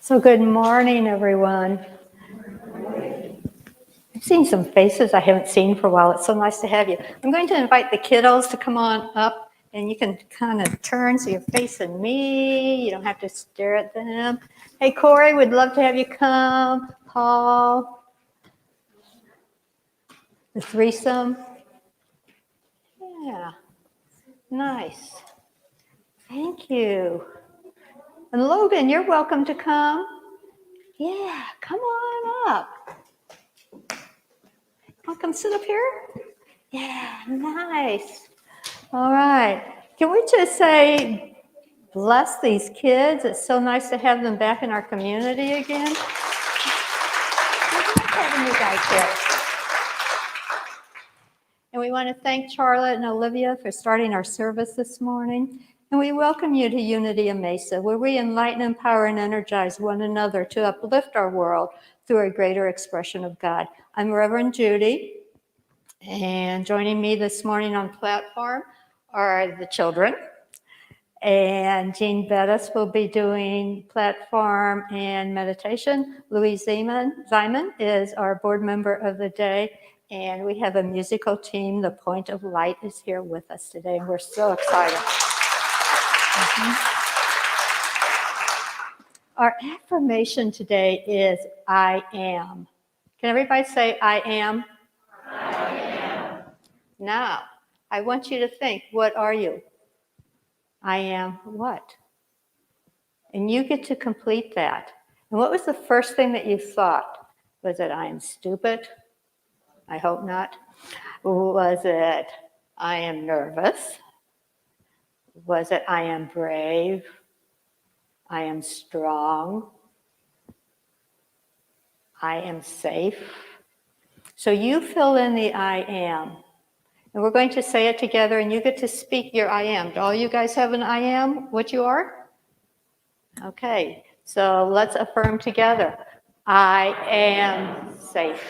So good morning, everyone. I've seen some faces I haven't seen for a while. It's so nice to have you. I'm going to invite the kiddos to come on up, and you can kind of turn so you're facing me. You don't have to stare at them. Hey, Corey, we'd love to have you come. Paul, the threesome. Yeah, nice. Thank you. And Logan, you're welcome to come. Yeah, come on up. Oh, come sit up here. Yeah, nice. All right. Can we just say, bless these kids? It's so nice to have them back in our community again. I love having you guys here. And we want to thank Charlotte and Olivia for starting our service this morning. And we welcome you to Unity in Mesa, where we enlighten, empower, and energize one another to uplift our world through a greater expression of God. I'm Reverend Judy, and joining me this morning on platform are the children. And Jean Bettis will be doing platform and meditation. Louise Ziman is our board member of the day. And we have a musical team. The Point of Light is here with us today, and we're so excited. Our affirmation today is I am. Can everybody say I am? I am. Now, I want you to think, what are you? I am what? And you get to complete that. And what was the first thing that you thought? Was it, I am stupid? I hope not. Was it, I am nervous? Was it, I am brave? I am strong? I am safe? So you fill in the I am. And we're going to say it together, and you get to speak your I am. Do all you guys have an I am, what you are? Okay, so let's affirm together. I am safe.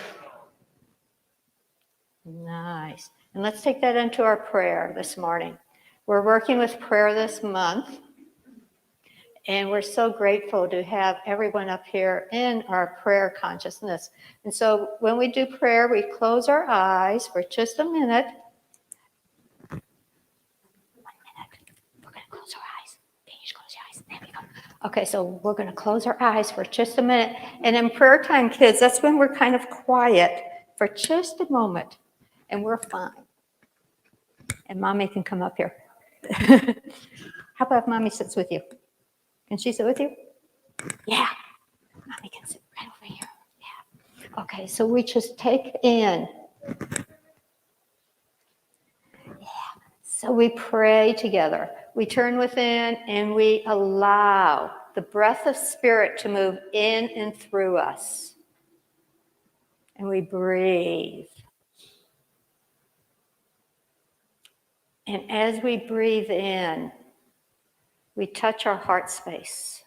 Nice. And let's take that into our prayer this morning. We're working with prayer this month, and we're so grateful to have everyone up here in our prayer consciousness. And so when we do prayer, we close our eyes for just a minute. 1 minute. We're going to close our eyes. Can you just close your eyes? There we go. Okay, so we're going to close our eyes for just a minute. And in prayer time, kids, that's when we're kind of quiet for just a moment. And we're fine. And Mommy can come up here. How about if Mommy sits with you? Can she sit with you? Yeah. Mommy can sit right over here. Yeah. Okay, so we just take in. Yeah. So we pray together. We turn within and we allow the breath of spirit to move in and through us. And we breathe. And as we breathe in, we touch our heart space.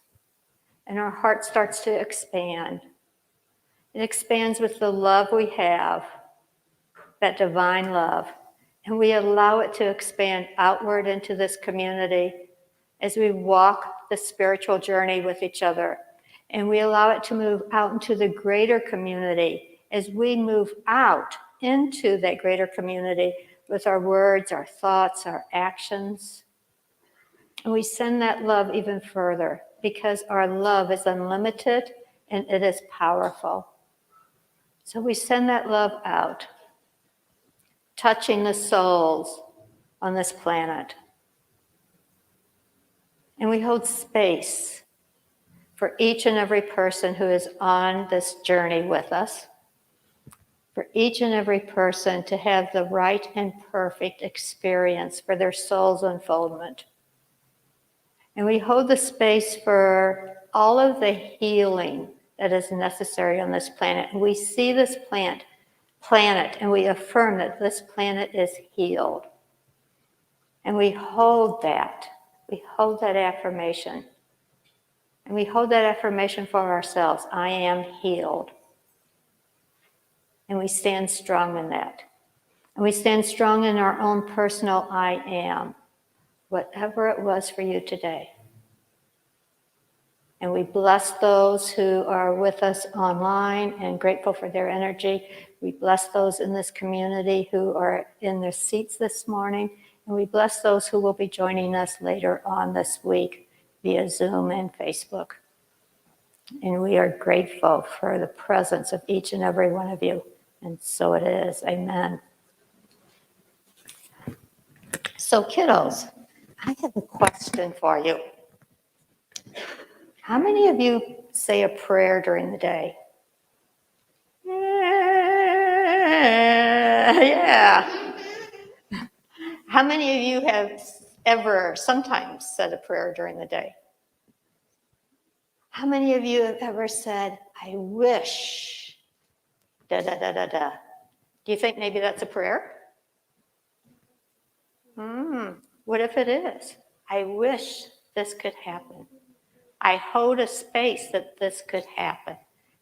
And our heart starts to expand. It expands with the love we have, that divine love. And we allow it to expand outward into this community as we walk the spiritual journey with each other. And we allow it to move out into the greater community as we move out into that greater community with our words, our thoughts, our actions. And we send that love even further because our love is unlimited and it is powerful. So we send that love out, touching the souls on this planet. And we hold space for each and every person who is on this journey with us, for each and every person to have the right and perfect experience for their soul's unfoldment. And we hold the space for all of the healing that is necessary on this planet. And we see this planet, and we affirm that this planet is healed. And we hold that. We hold that affirmation. And we hold that affirmation for ourselves. I am healed. And we stand strong in that. And we stand strong in our own personal I am, whatever it was for you today. And we bless those who are with us online and grateful for their energy. We bless those in this community who are in their seats this morning. And we bless those who will be joining us later on this week via Zoom and Facebook. And we are grateful for the presence of each and every one of you. And so it is. Amen. So kiddos, I have a question for you. How many of you say a prayer during the day? Yeah. How many of you have ever sometimes said a prayer during the day? How many of you have ever said, I wish, da da da da da? Do you think maybe that's a prayer? What if it is? I wish this could happen. I hold a space that this could happen.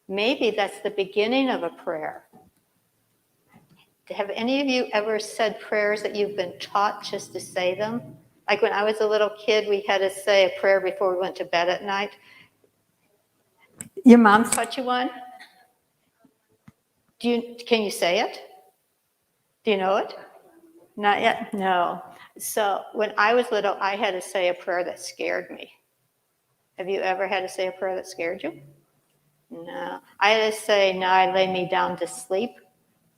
Maybe that's the beginning of a prayer. Have any of you ever said prayers that you've been taught just to say them? Like when I was a little kid, we had to say a prayer before we went to bed at night. Your mom taught you one? Can you say it? Do you know it? Not yet? No. So when I was little, I had to say a prayer that scared me. Have you ever had to say a prayer that scared you? No. I had to say, now I lay me down to sleep.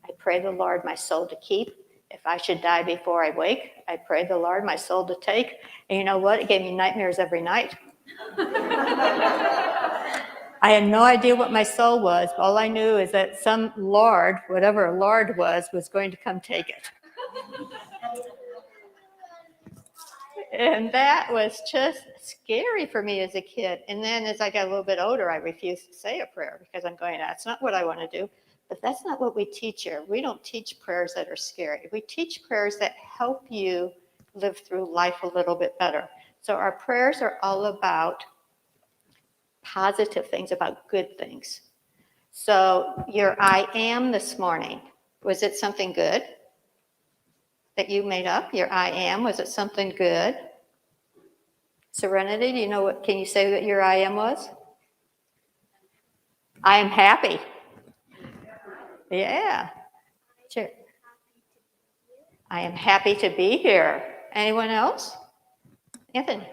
I pray the Lord my soul to keep. If I should die before I wake, I pray the Lord my soul to take. And you know what? It gave me nightmares every night. I had no idea what my soul was. All I knew is that some Lord, whatever a Lord was going to come take it. And that was just scary for me as a kid. And then as I got a little bit older, I refused to say a prayer because I'm going, that's not what I want to do. But that's not what we teach here. We don't teach prayers that are scary. We teach prayers that help you live through life a little bit better. So our prayers are all about positive things, about good things. So your I am this morning, was it something good that you made up? Your I am, was it something good? Serenity, do you know what, can you say what your I am was? I am happy. Yeah. Sure. I am happy to be here. Anyone else? Anthony.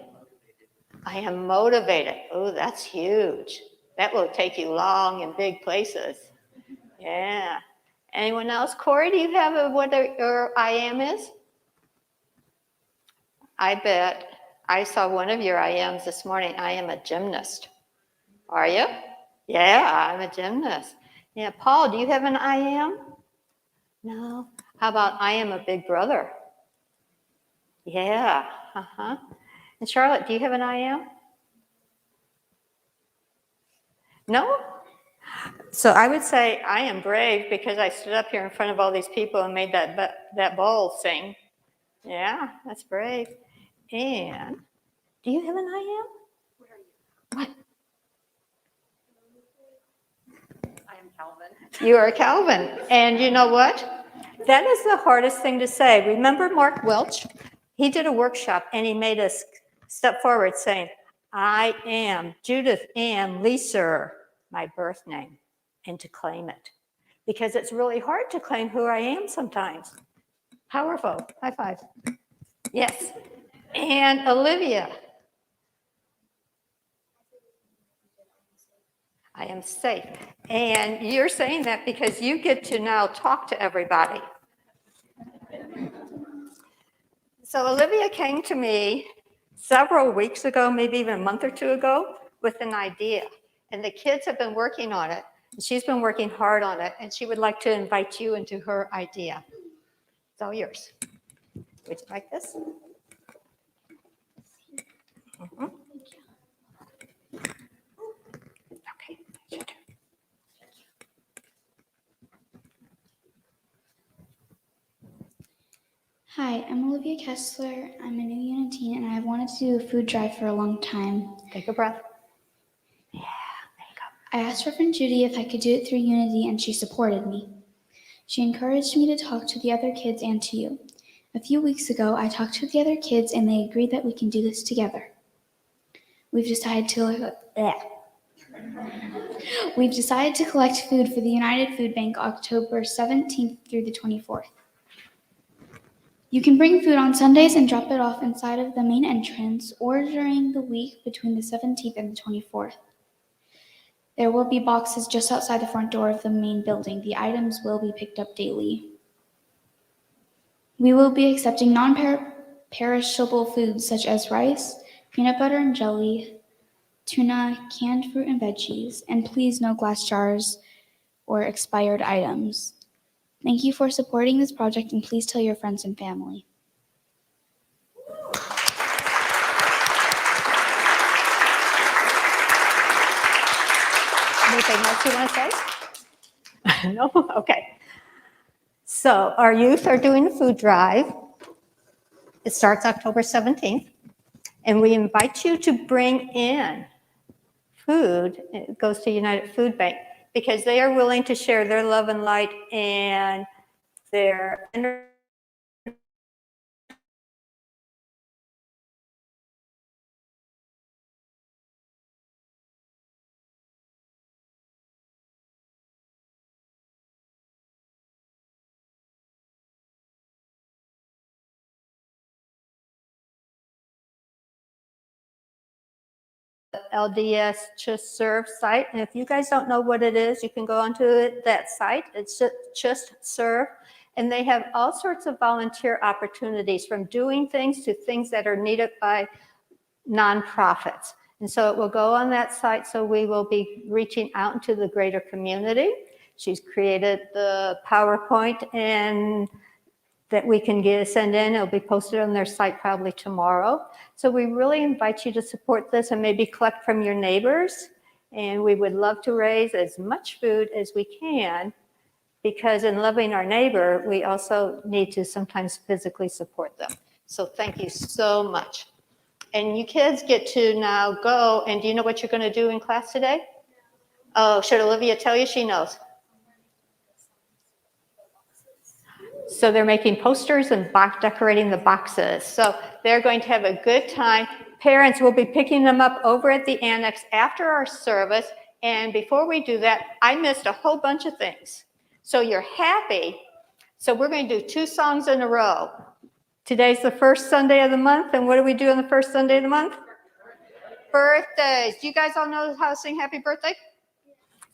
I am motivated. Oh, that's huge. That will take you long and big places. Yeah. Anyone else? Corey, do you have what your I am is? I bet I saw one of your I ams this morning. I am a gymnast. Are you? Yeah, I'm a gymnast. Yeah, Paul, do you have an I am? No. How about I am a big brother? Yeah. Uh-huh. And Charlotte, do you have an I am? No? So I would say I am brave because I stood up here in front of all these people and made that bowl sing. Yeah, that's brave. And do you have an I am? What are you? What? I am Calvin. You are Calvin. And you know what? That is the hardest thing to say. Remember Mark Welch? He did a workshop and he made us step forward saying, I am Judith Ann Leeser, my birth name, and to claim it. Because it's really hard to claim who I am sometimes. Powerful. High five. Yes. And Olivia. I am safe. And you're saying that because you get to now talk to everybody. So Olivia came to me several weeks ago, maybe even a month or two ago, with an idea. And the kids have been working on it. And she's been working hard on it. And she would like to invite you into her idea. It's all yours. Would you like this? Mm-hmm. Okay. Your turn. Hi, I'm Olivia Kessler. I'm a new unit teen, and I've wanted to do a food drive for a long time. Take a breath. Yeah, there you go. I asked her friend Judy if I could do it through Unity, and she supported me. She encouraged me to talk to the other kids and to you. A few weeks ago, I talked to the other kids, and they agreed that we can do this together. We've decided to collect food for the United Food Bank October 17th through the 24th. You can bring food on Sundays and drop it off inside of the main entrance or during the week between the 17th and the 24th. There will be boxes just outside the front door of the main building. The items will be picked up daily. We will be accepting non-perishable foods such as rice, peanut butter and jelly, tuna, canned fruit and veggies, and please no glass jars or expired items. Thank you for supporting this project, and please tell your friends and family. Anything else you want to say? No? Okay. So our youth are doing a food drive. It starts October 17th, and we invite you to bring in food. It goes to United Food Bank because they are willing to share their love and light and their energy. LDS Just Serve site, and if you guys don't know what it is, you can go onto that site. It's Just Serve, and they have all sorts of volunteer opportunities, from doing things to things that are needed by nonprofits. And so it will go on that site, so we will be reaching out into the greater community. She's created the PowerPoint and that we can send in. It'll be posted on their site probably tomorrow. So we really invite you to support this and maybe collect from your neighbors. And we would love to raise as much food as we can, because in loving our neighbor, we also need to sometimes physically support them. So thank you so much. And you kids get to now go, and do you know what you're going to do in class today? Oh, should Olivia tell you? She knows. So they're making posters and decorating the boxes. So they're going to have a good time. Parents will be picking them up over at the annex after our service. And before we do that, I missed a whole bunch of things. So you're happy. So we're going to do 2 songs in a row. Today's the first Sunday of the month. And what do we do on the first Sunday of the month? Birthdays. Do you guys all know how to sing happy birthday?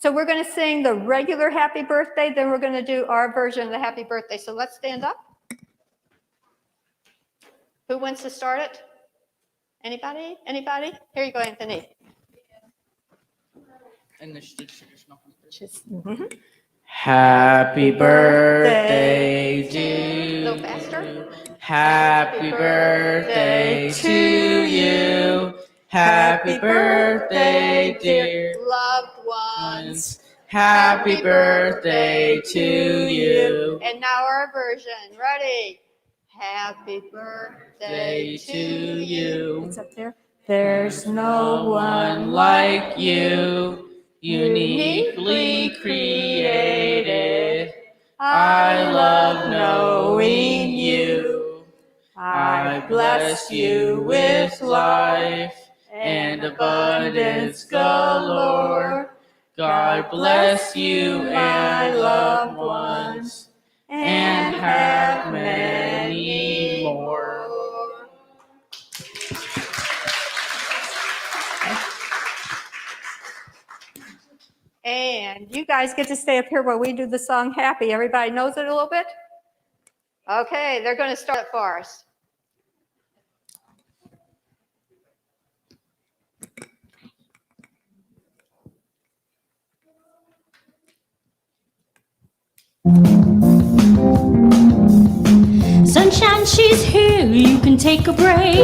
So we're going to sing the regular happy birthday, then we're going to do our version of the happy birthday. So let's stand up. Who wants to start it? Anybody? Anybody? Here you go, Anthony. And the traditional. Happy birthday to A little faster. Happy birthday to you. Happy birthday, dear loved ones. Happy birthday to you. And now our version. Ready? Happy birthday to you. It's up there. There's no one like you, uniquely created. I love knowing you. I bless you with life and abundance galore. God bless you, my loved ones, and have many more. And you guys get to stay up here while we do the song Happy. Everybody knows it a little bit? Okay, they're going to start it for us. Sunshine, she's here, you can take a break.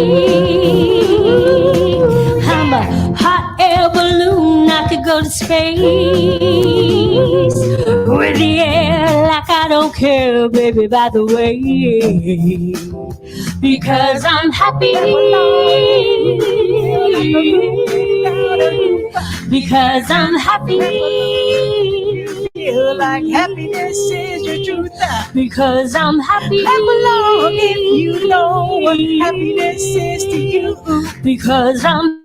I'm a hot air balloon, I could go to space. With the air like I don't care, baby, by the way. Because I'm happy. Because I'm happy. Feel like happiness is your truth. Because I'm happy. Clap along if you know what happiness is to you. Because I'm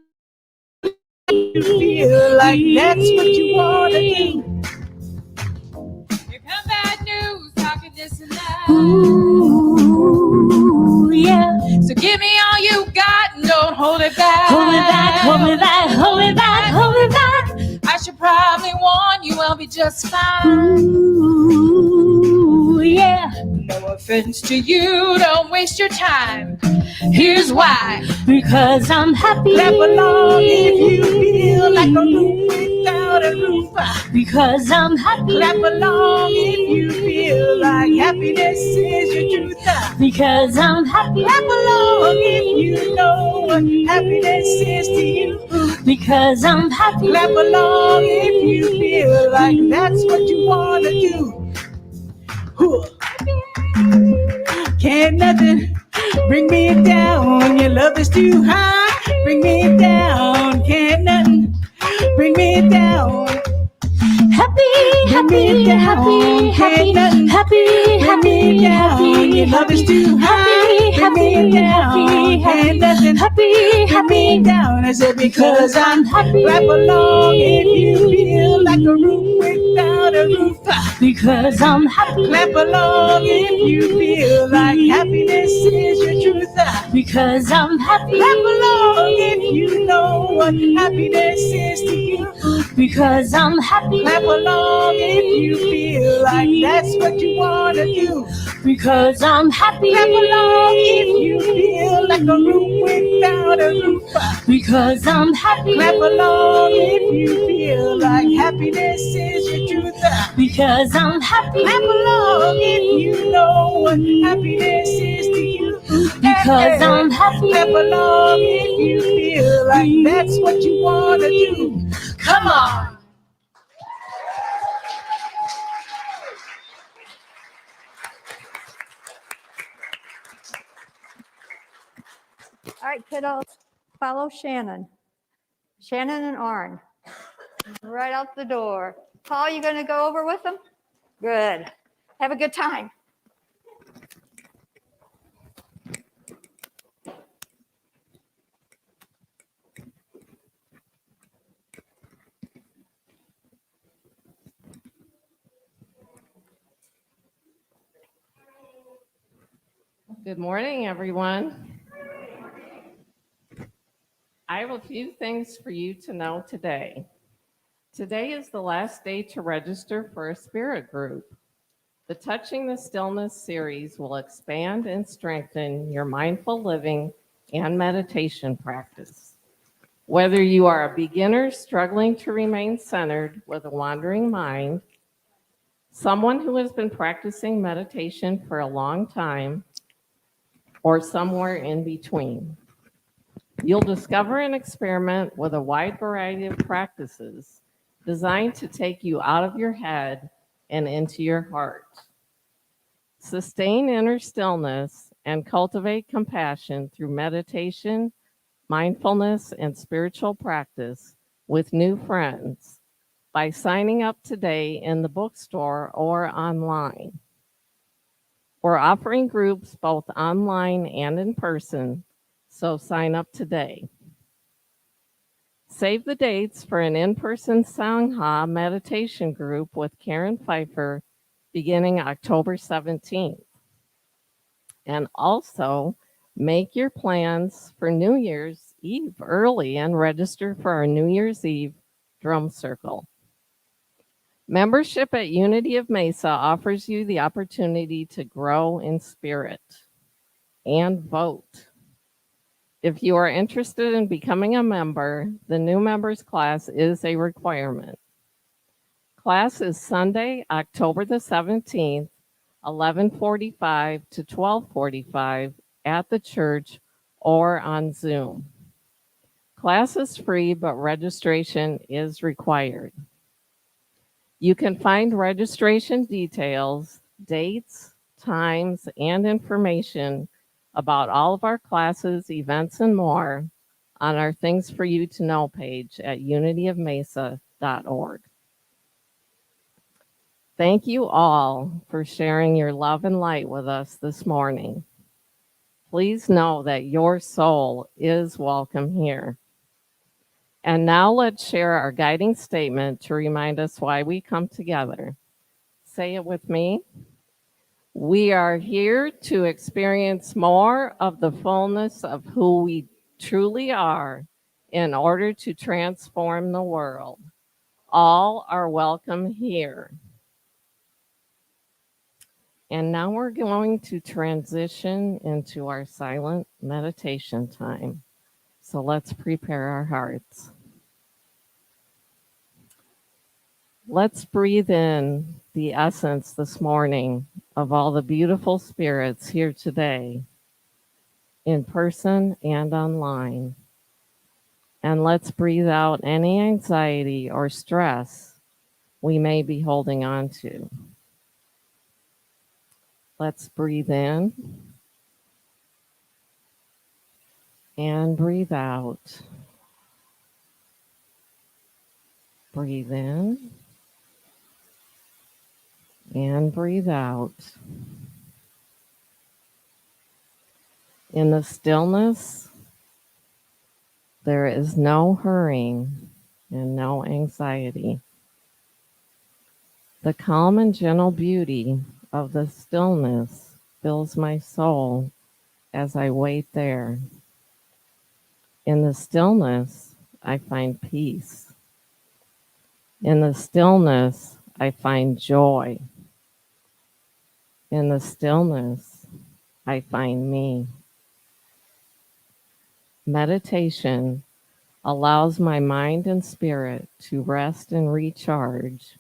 you feel like that's what you want to do. Here come bad news, talking this and that. Ooh, yeah. So give me all you got and don't hold it back. Hold me back, hold me back, hold me back, hold me back. I should probably warn you, I'll be just fine. Ooh, yeah. No offense to you, don't waste your time. Here's why. Because I'm happy. Clap along if you feel like a room without a roof. Because I'm happy. Clap along if you feel like happiness is your truth. Because I'm happy. Clap along if you know what happiness is to you. Because I'm happy. Clap along if you feel like that's what you want to do. Can't nothing bring me down. Your love is too high. Bring me down. Can't nothing bring me down. Happy, happy, down. happy, happy, Can't happy, Bring me happy, down. happy, Your love is too high. Bring me down. Can't nothing happy, bring me down. I said because I'm happy. Clap along if you feel like a room without a roof. Because I'm happy. Clap along if you feel like happiness is your truth. Because I'm happy. Clap along if you know what happiness is to you. Because I'm happy. Clap along if you feel like that's what you want to do. Because I'm happy. Clap along if you feel like a room without a roof. Because I'm happy. Clap along if you feel like happiness is your truth. Because I'm happy. Clap along if you know what happiness is to you. Because I'm happy. Clap along if you feel like that's what you want to do. Come on. All right, kiddos, follow Shannon. Shannon and Arn, right out the door. Paul, you going to go over with them? Good. Have a good time. Good morning, everyone. I have a few things for you to know today. Today is the last day to register for a spirit group. The Touching the Stillness series will expand and strengthen your mindful living and meditation practice. Whether you are a beginner struggling to remain centered with a wandering mind, someone who has been practicing meditation for a long time, or somewhere in between, you'll discover and experiment with a wide variety of practices designed to take you out of your head and into your heart. Sustain inner stillness and cultivate compassion through meditation, mindfulness, and spiritual practice with new friends by signing up today in the bookstore or online. We're offering groups both online and in person, so sign up today. Save the dates for an in-person Sangha meditation group with Karen Pfeiffer beginning October 17th. And also make your plans for New Year's Eve early and register for our New Year's Eve drum circle. Membership at Unity of Mesa offers you the opportunity to grow in spirit and vote. If you are interested in becoming a member, the new members class is a requirement. Class is Sunday, October the 17th, 11:45 to 12:45 at the church or on Zoom. Class is free, but registration is required. You can find registration details, dates, times, and information about all of our classes, events, and more on our Things for You to Know page at unityofmesa.org. Thank you all for sharing your love and light with us this morning. Please know that your soul is welcome here. And now let's share our guiding statement to remind us why we come together. Say it with me. We are here to experience more of the fullness of who we truly are in order to transform the world. All are welcome here. And now we're going to transition into our silent meditation time. So let's prepare our hearts. Let's breathe in the essence this morning of all the beautiful spirits here today, in person and online. And let's breathe out any anxiety or stress we may be holding on to. Let's breathe in and breathe out. Breathe in and breathe out. In the stillness, there is no hurrying and no anxiety. The calm and gentle beauty of the stillness fills my soul as I wait there. In the stillness, I find peace. In the stillness, I find joy. In the stillness, I find me. Meditation allows my mind and spirit to rest and recharge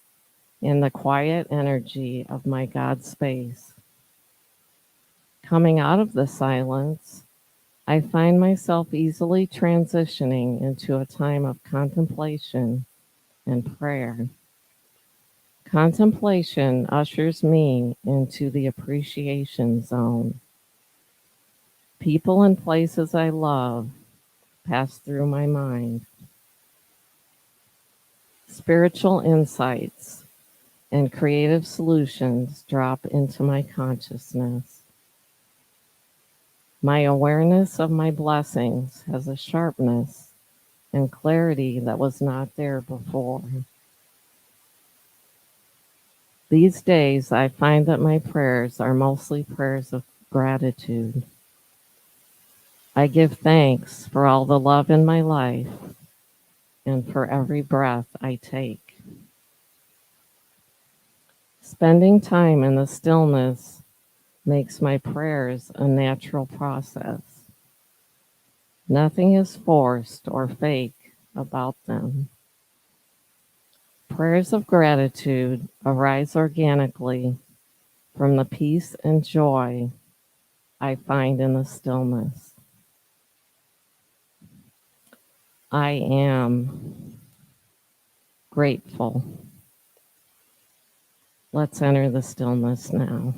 in the quiet energy of my God space. Coming out of the silence, I find myself easily transitioning into a time of contemplation and prayer. Contemplation ushers me into the appreciation zone. People and places I love pass through my mind. Spiritual insights and creative solutions drop into my consciousness. My awareness of my blessings has a sharpness and clarity that was not there before. These days, I find that my prayers are mostly prayers of gratitude. I give thanks for all the love in my life and for every breath I take. Spending time in the stillness makes my prayers a natural process. Nothing is forced or fake about them. Prayers of gratitude arise organically from the peace and joy I find in the stillness. I am grateful. Let's enter the stillness now.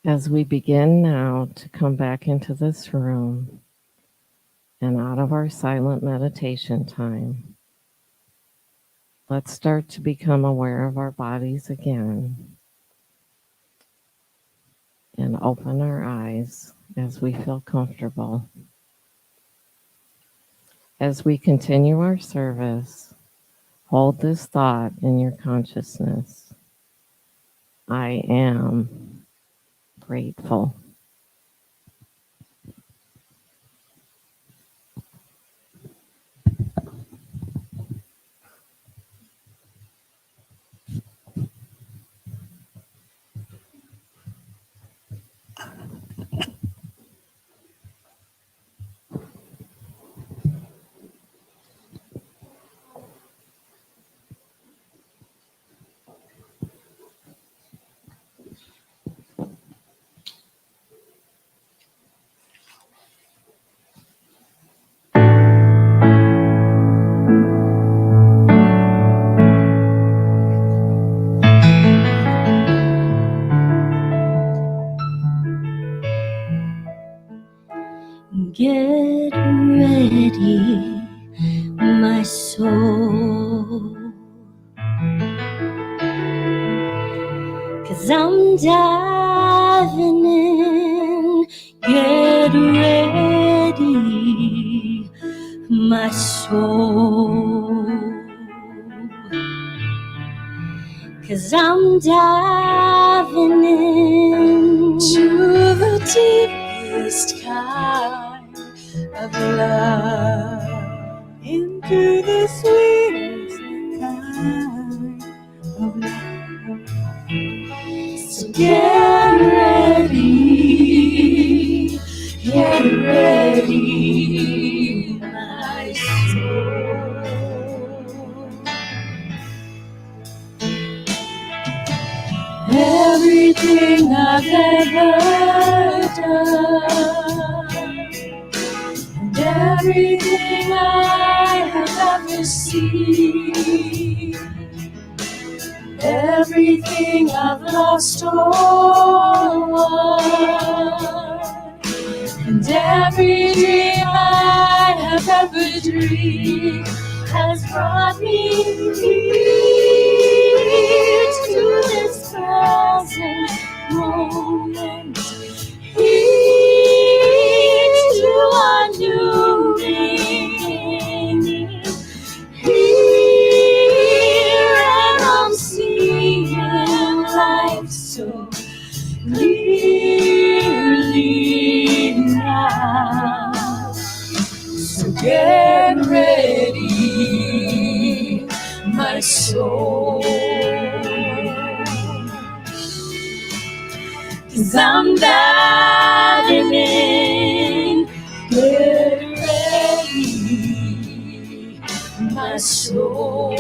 As we begin now to come back into this room and out of our silent meditation time, let's start to become aware of our bodies again and open our eyes as we feel comfortable. As we continue our service, hold this thought in your consciousness. I am grateful. Get ready, my soul, 'cause I'm diving in. Get ready, my soul, 'cause I'm diving in to the deepest kind of love, into the sweetest kind of love. So get ready, my soul. Everything I've ever done, and everything I have ever seen, everything I've lost or won, and every dream I have ever dreamed has brought me here to this present moment, here to a new beginning, here and I'm seeing life so clearly now. So get ready, my soul, 'cause I'm diving in. Get ready, my soul,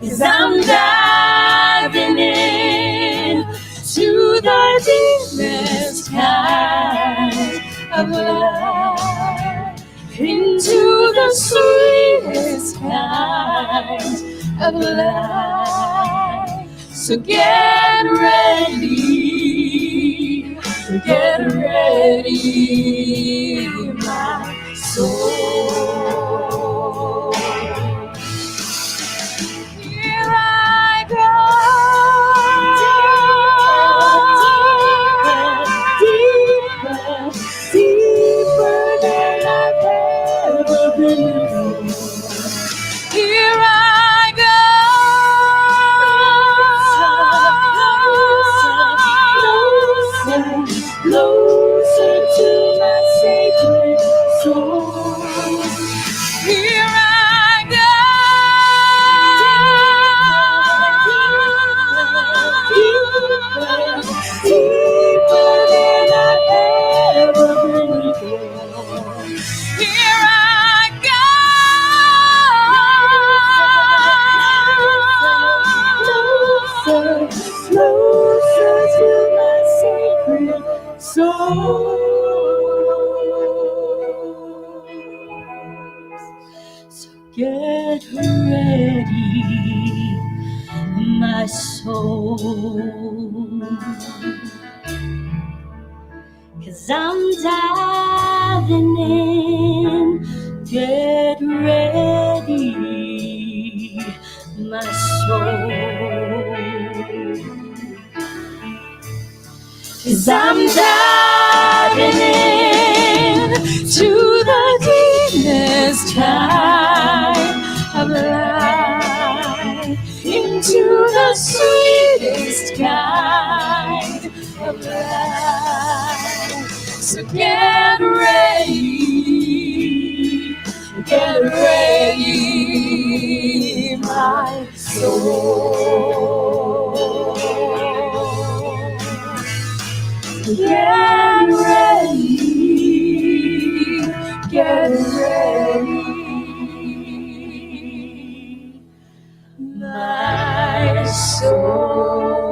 'cause I'm diving in to the deepest kind of love, into the sweetest kind of love. So get ready, my soul. Here I go, deeper, deeper than I've ever been before. Here I go, closer to my sacred soul. Here I go, deeper than I've ever been before. Here I go, closer to my sacred soul. So get ready, my soul. 'Cause I'm diving in, get ready, my soul. 'Cause I'm diving in to the deepest kind of life, into the sweetest kind of life. So get ready, my soul. Get ready, my soul.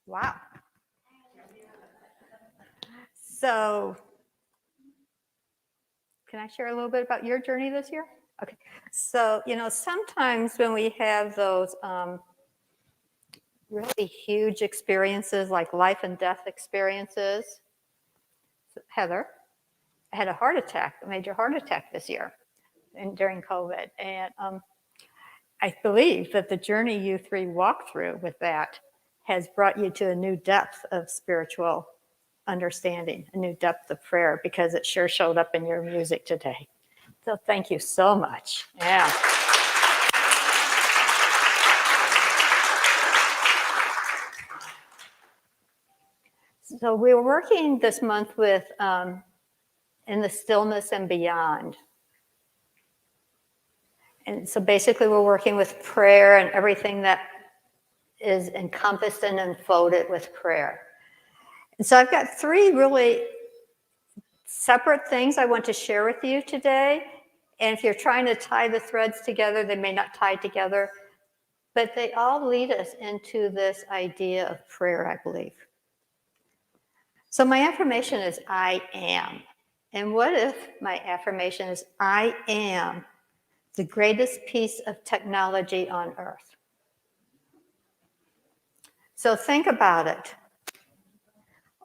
Wow. So, can I share a little bit about your journey this year? Okay. So, sometimes when we have those really huge experiences, like life and death experiences, Heather, I had a heart attack, a major heart attack this year during COVID. And I believe that the journey you three walked through with that has brought you to a new depth of spiritual understanding, a new depth of prayer, because it sure showed up in your music today. So thank you so much. Yeah. So we were working this month with in the Stillness and Beyond. And so basically we're working with prayer and everything that is encompassed and enfolded with prayer. And so I've got 3 really separate things I want to share with you today. And if you're trying to tie the threads together, they may not tie together, but they all lead us into this idea of prayer, I believe. So my affirmation is I am. And what if my affirmation is I am the greatest piece of technology on earth? So think about it.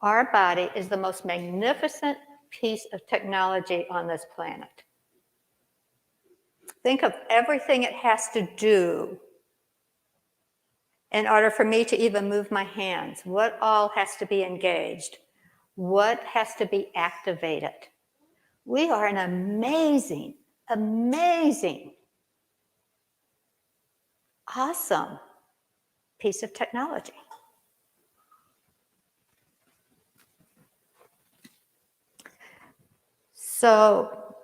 Our body is the most magnificent piece of technology on this planet. Think of everything it has to do in order for me to even move my hands. What all has to be engaged? What has to be activated? We are an amazing, awesome piece of technology. So,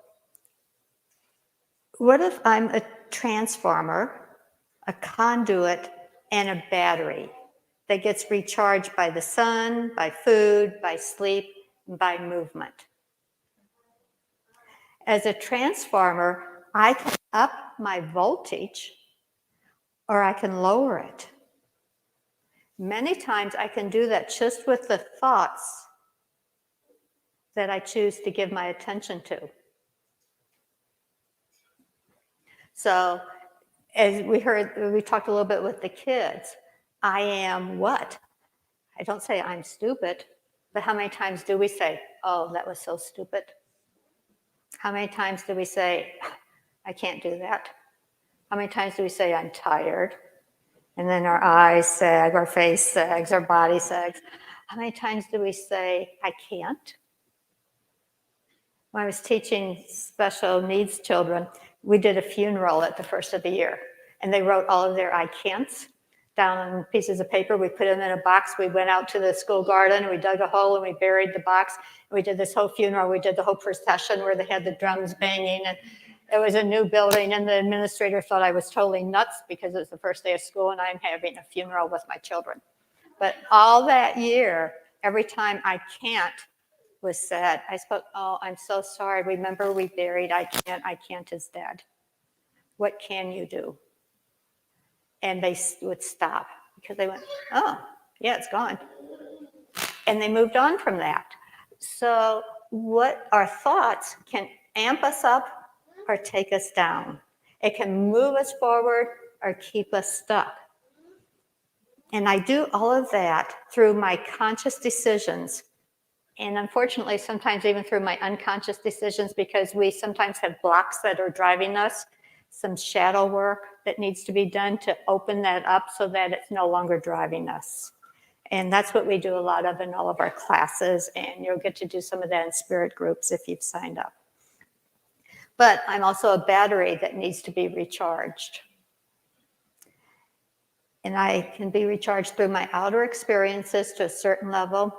what if I'm a transformer, a conduit, and a battery that gets recharged by the sun, by food, by sleep, and by movement? As a transformer, I can up my voltage or I can lower it. Many times I can do that just with the thoughts that I choose to give my attention to. So as we talked a little bit with the kids, I am what? I don't say I'm stupid, but how many times do we say, oh, that was so stupid? How many times do we say, I can't do that? How many times do we say, I'm tired? And then our eyes sag, our face sags, our body sags. How many times do we say, I can't? When I was teaching special needs children, we did a funeral at the first of the year, and they wrote all of their I can'ts down on pieces of paper. We put them in a box. We went out to the school garden, and we dug a hole, and we buried the box. And we did this whole funeral. We did the whole procession where they had the drums banging, and it was a new building, and the administrator thought I was totally nuts because it was the first day of school, and I'm having a funeral with my children. But all that year, every time I can't was said, I spoke, oh, I'm so sorry. Remember we buried, I can't is dead. What can you do? And they would stop because they went, oh, yeah, it's gone. And they moved on from that. So what our thoughts can amp us up or take us down. It can move us forward or keep us stuck. And I do all of that through my conscious decisions. And unfortunately, sometimes even through my unconscious decisions, because we sometimes have blocks that are driving us, some shadow work that needs to be done to open that up so that it's no longer driving us. And that's what we do a lot of in all of our classes, and you'll get to do some of that in spirit groups if you've signed up. But I'm also a battery that needs to be recharged. And I can be recharged through my outer experiences to a certain level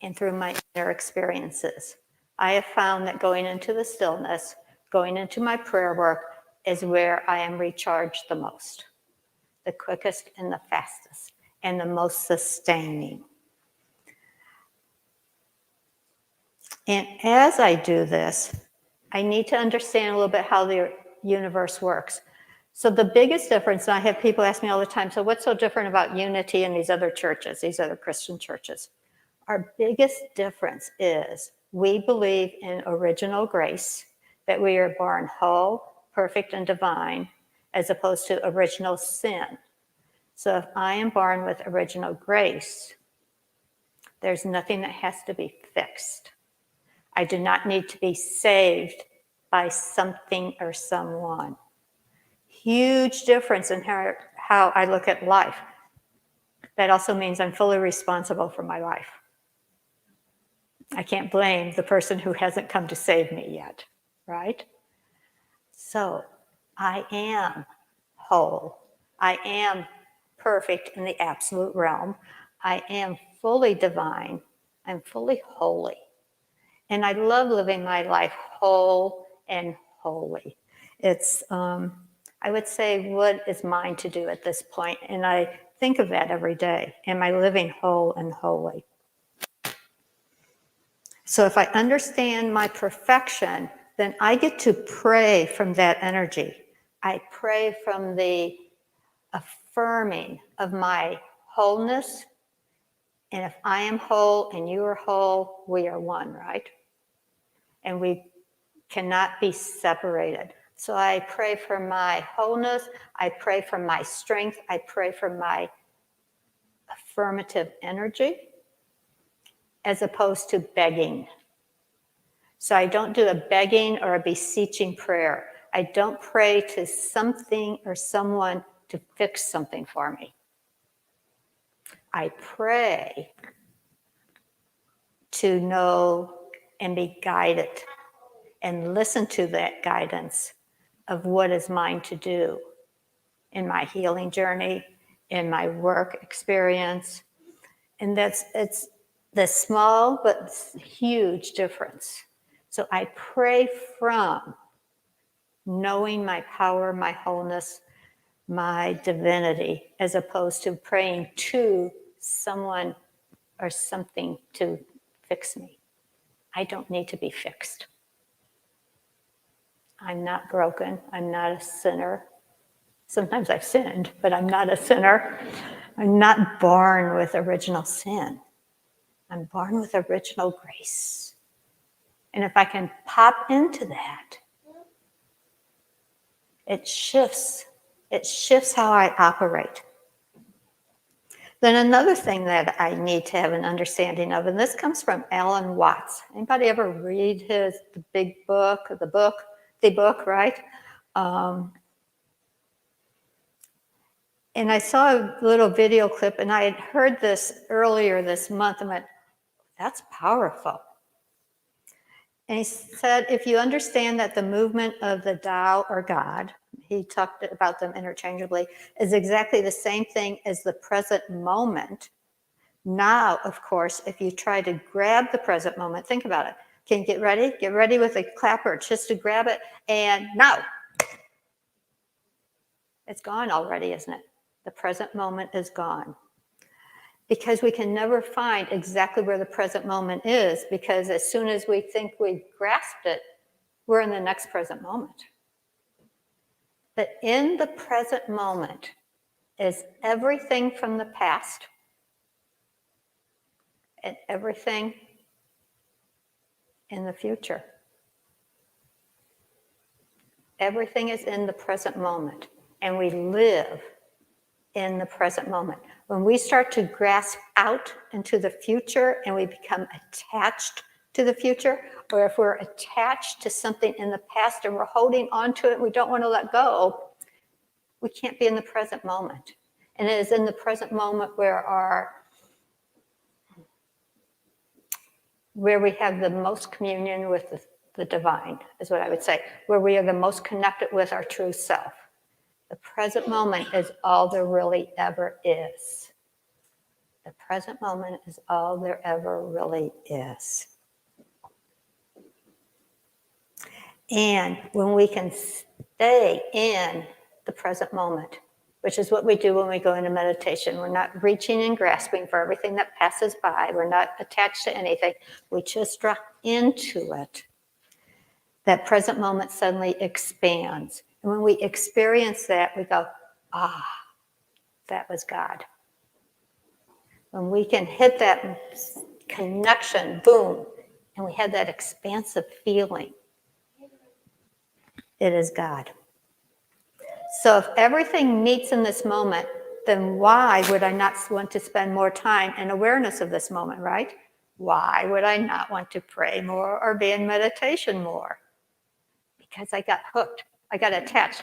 and through my inner experiences. I have found that going into the stillness, going into my prayer work is where I am recharged the most, the quickest and the fastest, and the most sustaining. And as I do this, I need to understand a little bit how the universe works. So the biggest difference, and I have people ask me all the time, so what's so different about Unity and these other churches, these other Christian churches? Our biggest difference is we believe in original grace, that we are born whole, perfect, and divine, as opposed to original sin. So if I am born with original grace, there's nothing that has to be fixed. I do not need to be saved by something or someone. Huge difference in how I look at life. That also means I'm fully responsible for my life. I can't blame the person who hasn't come to save me yet, right? So I am whole. I am perfect in the absolute realm. I am fully divine. I'm fully holy. And I love living my life whole and holy. It's, I would say, what is mine to do at this point? And I think of that every day. Am I living whole and holy? So if I understand my perfection, then I get to pray from that energy. I pray from the affirming of my wholeness. And if I am whole and you are whole, we are one, right? And we cannot be separated. So I pray for my wholeness. I pray for my strength. I pray for my affirmative energy as opposed to begging. So I don't do a begging or a beseeching prayer. I don't pray to something or someone to fix something for me. I pray to know and be guided and listen to that guidance of what is mine to do in my healing journey, in my work experience. And it's the small but huge difference. So I pray from knowing my power, my wholeness, my divinity, as opposed to praying to someone or something to fix me. I don't need to be fixed. I'm not broken. I'm not a sinner. Sometimes I've sinned, but I'm not a sinner. I'm not born with original sin. I'm born with original grace. And if I can pop into that, it shifts how I operate. Then another thing that I need to have an understanding of, and this comes from Alan Watts. Anybody ever read the big book, the book, right? And I saw a little video clip, and I had heard this earlier this month, and went, that's powerful. And he said, if you understand that the movement of the Tao or God, he talked about them interchangeably, is exactly the same thing as the present moment. Now, of course, if you try to grab the present moment, think about it. Can you get ready? Get ready with a clapper just to grab it. And now, it's gone already, isn't it? The present moment is gone. because we can never find exactly where the present moment is, because as soon as we think we've grasped it, we're in the next present moment. But in the present moment is everything from the past and everything in the future. Everything is in the present moment, and we live in the present moment. When we start to grasp out into the future and we become attached to the future, or if we're attached to something in the past and we're holding on to it, we don't want to let go, we can't be in the present moment. And it is in the present moment where we have the most communion with the divine, is what I would say, where we are the most connected with our true self. The present moment is all there really ever is. The present moment is all there ever really is. And when we can stay in the present moment, which is what we do when we go into meditation, we're not reaching and grasping for everything that passes by. We're not attached to anything. We just drop into it. That present moment suddenly expands. And when we experience that, we go, ah, that was God. When we can hit that connection, boom, and we have that expansive feeling, it is God. So if everything meets in this moment, then why would I not want to spend more time in awareness of this moment, right? Why would I not want to pray more or be in meditation more? Because I got hooked. I got attached.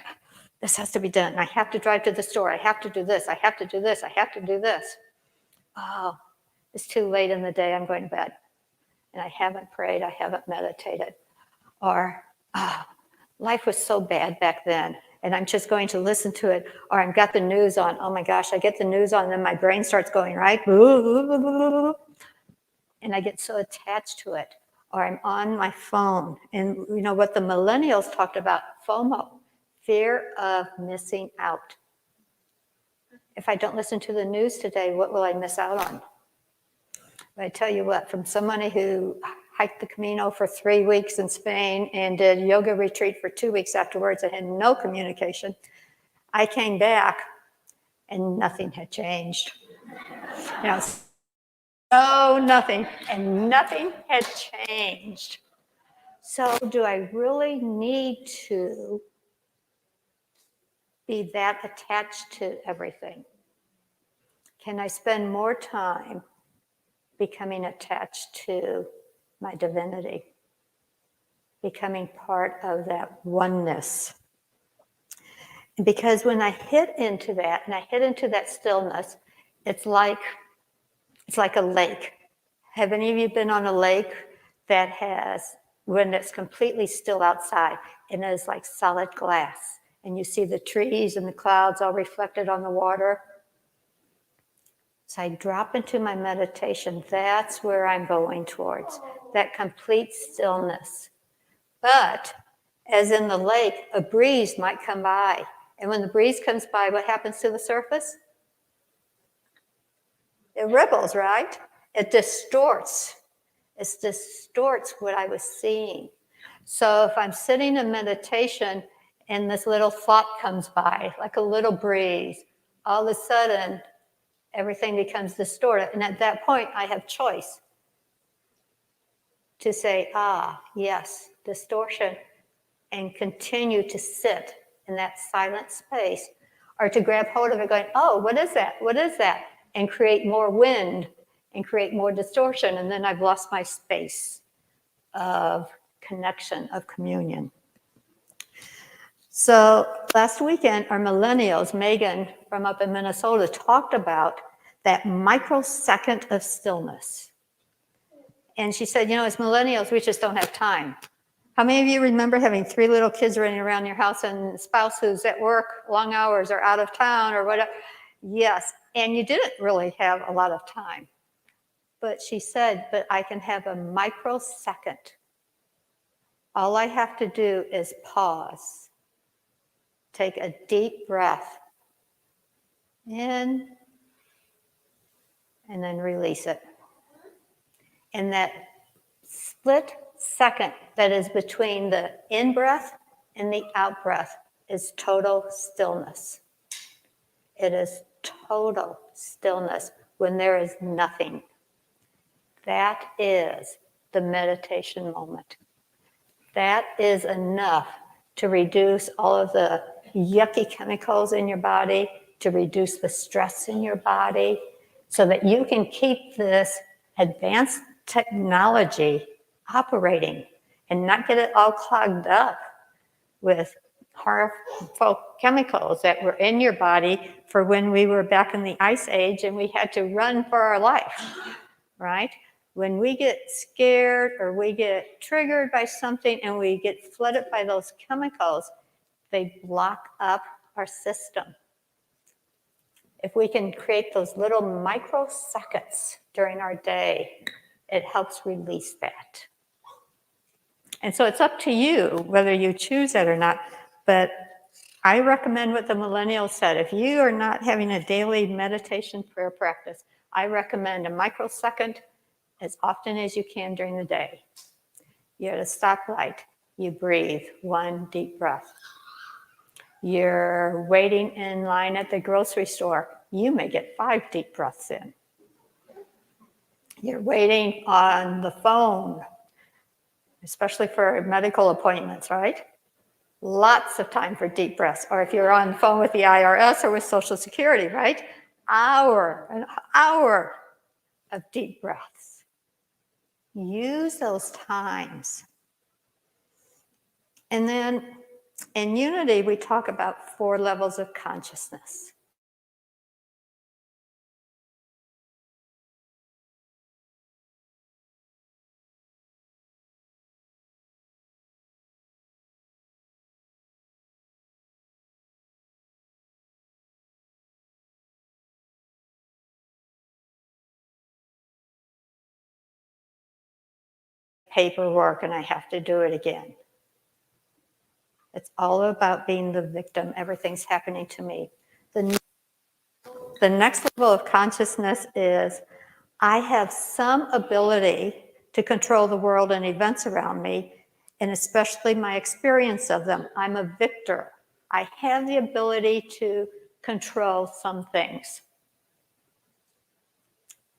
This has to be done. I have to drive to the store. I have to do this. I have to do this. I have to do this. Oh, it's too late in the day. I'm going to bed. And I haven't prayed. I haven't meditated. Or, oh, life was so bad back then, and I'm just going to listen to it. Or I've got the news on. Oh my gosh, I get the news on, and then my brain starts going, right? And I get so attached to it. Or I'm on my phone. And you know what the millennials talked about? FOMO, fear of missing out. If I don't listen to the news today, what will I miss out on? But I tell you what, from somebody who hiked the Camino for 3 weeks in Spain and did yoga retreat for 2 weeks afterwards and had no communication, I came back and nothing had changed. You know, so nothing, and nothing had changed. So do I really need to be that attached to everything? Can I spend more time becoming attached to my divinity, becoming part of that oneness? Because when I hit into that, and I hit into that stillness, it's like a lake. Have any of you been on a lake that has, when it's completely still outside, and it is like solid glass, and you see the trees and the clouds all reflected on the water? So I drop into my meditation. That's where I'm going towards, that complete stillness. But as in the lake, a breeze might come by. And when the breeze comes by, what happens to the surface? It ripples, right? It distorts. It distorts what I was seeing. So if I'm sitting in meditation and this little thought comes by, like a little breeze, all of a sudden, everything becomes distorted. And at that point, I have choice to say, ah, yes, distortion, and continue to sit in that silent space, or to grab hold of it going, oh, what is that? What is that? And create more wind and create more distortion. And then I've lost my space of connection, of communion. So last weekend, our millennials, Megan from up in Minnesota, talked about that microsecond of stillness. And she said, you know, as millennials, we just don't have time. How many of you remember having 3 little kids running around your house and a spouse who's at work, long hours, or out of town, or whatever? Yes, and you didn't really have a lot of time. But she said, but I can have a microsecond. All I have to do is pause, take a deep breath in and then release it. And that split second that is between the in-breath and the out-breath is total stillness. It is total stillness when there is nothing. That is the meditation moment. That is enough to reduce all of the yucky chemicals in your body, to reduce the stress in your body, so that you can keep this advanced technology operating and not get it all clogged up with harmful chemicals that were in your body for when we were back in the ice age and we had to run for our life, right? When we get scared or we get triggered by something and we get flooded by those chemicals, they block up our system. If we can create those little microseconds during our day, it helps release that. And so it's up to you whether you choose that or not. But I recommend what the millennials said. If you are not having a daily meditation prayer practice, I recommend a microsecond as often as you can during the day. You're at a stoplight, you breathe, one deep breath. You're waiting in line at the grocery store, you may get 5 deep breaths in. You're waiting on the phone, especially for medical appointments, right? Lots of time for deep breaths. Or if you're on the phone with the IRS or with Social Security, right? An hour of deep breaths. Use those times. And then in Unity, we talk about 4 levels of consciousness. Paperwork and I have to do it again. It's all about being the victim. Everything's happening to me. The next level of consciousness is I have some ability to control the world and events around me, and especially my experience of them. I'm a victor. I have the ability to control some things.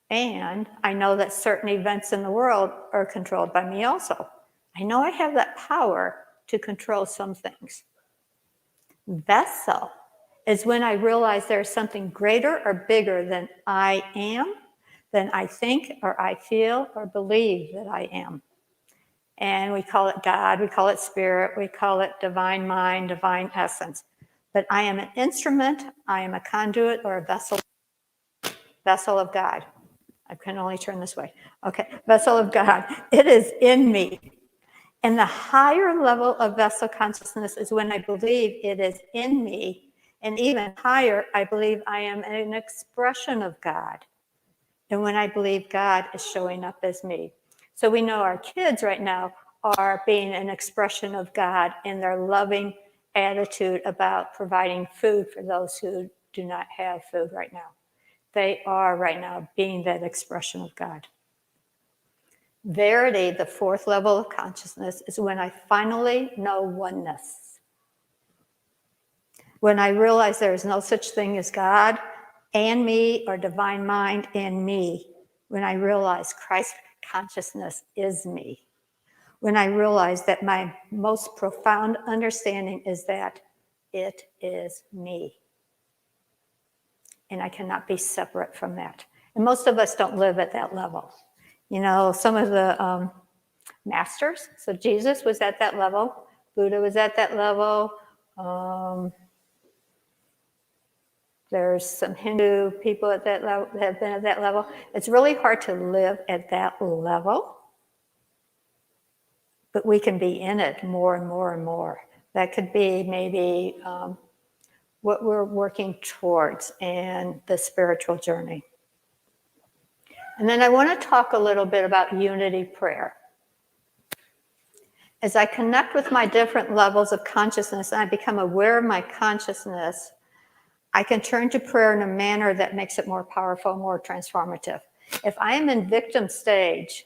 And I know that certain events in the world are controlled by me also. I know I have that power to control some things. Vessel is when I realize there's something greater or bigger than I am, than I think or I feel or believe that I am. And we call it God, we call it spirit, we call it divine mind, divine essence. But I am an instrument, I am a conduit or a vessel of God. I can only turn this way. Okay, vessel of God. It is in me. And the higher level of vessel consciousness is when I believe it is in me. And even higher, I believe I am an expression of God. And when I believe God is showing up as me. So we know our kids right now are being an expression of God in their loving attitude about providing food for those who do not have food right now. They are right now being that expression of God. Verity, the 4th level of consciousness, is when I finally know oneness. When I realize there is no such thing as God and me or divine mind and me. When I realize Christ consciousness is me. When I realize that my most profound understanding is that it is me. And I cannot be separate from that. And most of us don't live at that level. You know, some of the masters, so Jesus was at that level, Buddha was at that level, there's some Hindu people at that level that have been at that level. It's really hard to live at that level, but we can be in it more and more and more. That could be maybe what we're working towards in the spiritual journey. And then I want to talk a little bit about unity prayer. As I connect with my different levels of consciousness and I become aware of my consciousness, I can turn to prayer in a manner that makes it more powerful, more transformative. If I am in victim stage,